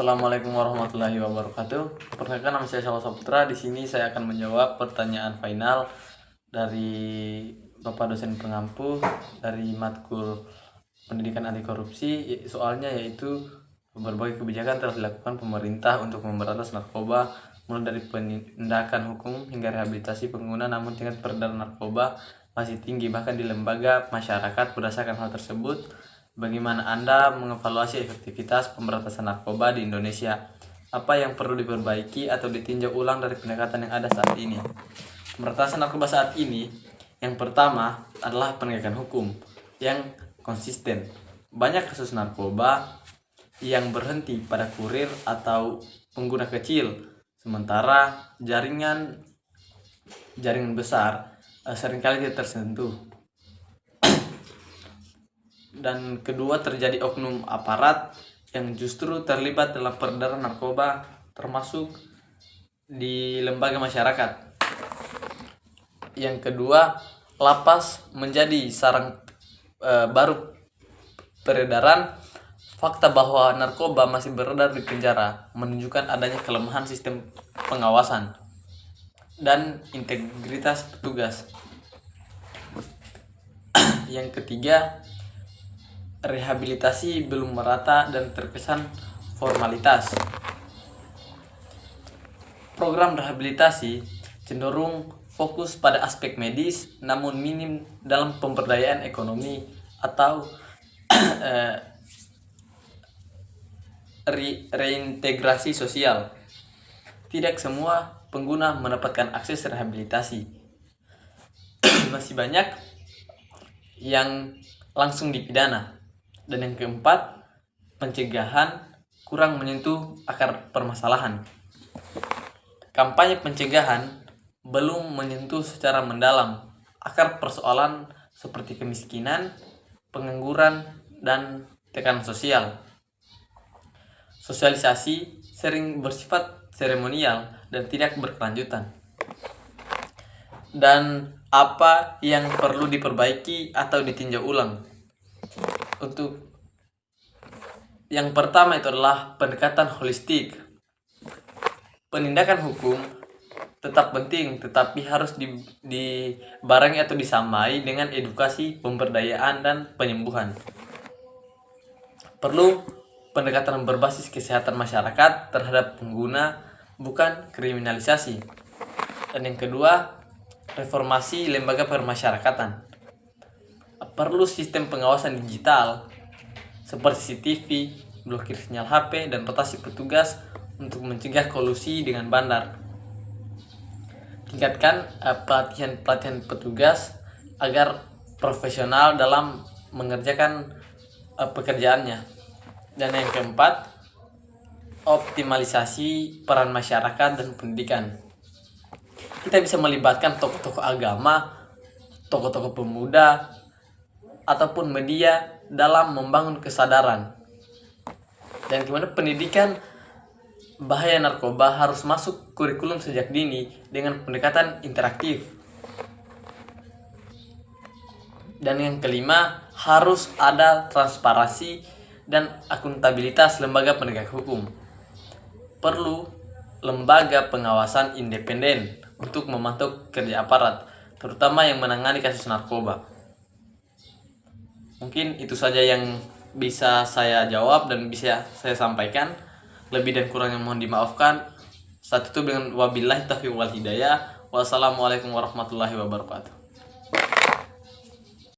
Assalamualaikum warahmatullahi wabarakatuh. Perkenalkan, nama saya Salwa Saputra. Di sini saya akan menjawab pertanyaan final dari Bapak dosen pengampu dari matkul Pendidikan Anti Korupsi. Soalnya yaitu berbagai kebijakan telah dilakukan pemerintah untuk memberantas narkoba, mulai dari penindakan hukum hingga rehabilitasi pengguna, namun tingkat peredaran narkoba masih tinggi bahkan di lembaga masyarakat. Berdasarkan hal tersebut, bagaimana Anda mengevaluasi efektivitas pemberantasan narkoba di Indonesia? Apa yang perlu diperbaiki atau ditinjau ulang dari pendekatan yang ada saat ini? Pemberantasan narkoba saat ini, yang pertama adalah penegakan hukum yang konsisten. Banyak kasus narkoba yang berhenti pada kurir atau pengguna kecil, sementara jaringan besar seringkali tidak tersentuh. Dan kedua, terjadi oknum aparat yang justru terlibat dalam peredaran narkoba, termasuk di lembaga masyarakat. Yang kedua, lapas menjadi sarang baru peredaran. Fakta bahwa narkoba masih beredar di penjara menunjukkan adanya kelemahan sistem pengawasan dan integritas petugas. Yang ketiga, rehabilitasi belum merata dan terkesan formalitas. Program rehabilitasi cenderung fokus pada aspek medis, namun minim dalam pemberdayaan ekonomi atau reintegrasi sosial. Tidak semua pengguna mendapatkan akses rehabilitasi. Masih banyak yang langsung dipidana. Dan yang keempat, pencegahan kurang menyentuh akar permasalahan. Kampanye pencegahan belum menyentuh secara mendalam akar persoalan seperti kemiskinan, pengangguran, dan tekanan sosial. Sosialisasi sering bersifat seremonial dan tidak berkelanjutan. Dan apa yang perlu diperbaiki atau ditinjau ulang? Untuk yang pertama itu adalah pendekatan holistik. Penindakan hukum tetap penting, tetapi harus dibarengi atau disamai dengan edukasi, pemberdayaan, dan penyembuhan. Perlu pendekatan berbasis kesehatan masyarakat terhadap pengguna, bukan kriminalisasi. Dan yang kedua, reformasi lembaga permasyarakatan. Perlu sistem pengawasan digital seperti CCTV, blokir sinyal HP, dan rotasi petugas untuk mencegah kolusi dengan bandar. Tingkatkan pelatihan petugas agar profesional dalam mengerjakan pekerjaannya. Dan yang keempat, optimalisasi peran masyarakat dan pendidikan. Kita bisa melibatkan tokoh-tokoh agama, tokoh-tokoh pemuda, ataupun media dalam membangun kesadaran. Dan gimana pendidikan bahaya narkoba harus masuk kurikulum sejak dini dengan pendekatan interaktif. Dan yang kelima, harus ada transparansi dan akuntabilitas lembaga penegak hukum. Perlu lembaga pengawasan independen untuk memantau kerja aparat, terutama yang menangani kasus narkoba. Mungkin itu saja yang bisa saya jawab dan bisa saya sampaikan. Lebih dan kurangnya mohon dimaafkan. Saat itu dengan wabillahi taufiq wal hidayah. Wassalamualaikum warahmatullahi wabarakatuh.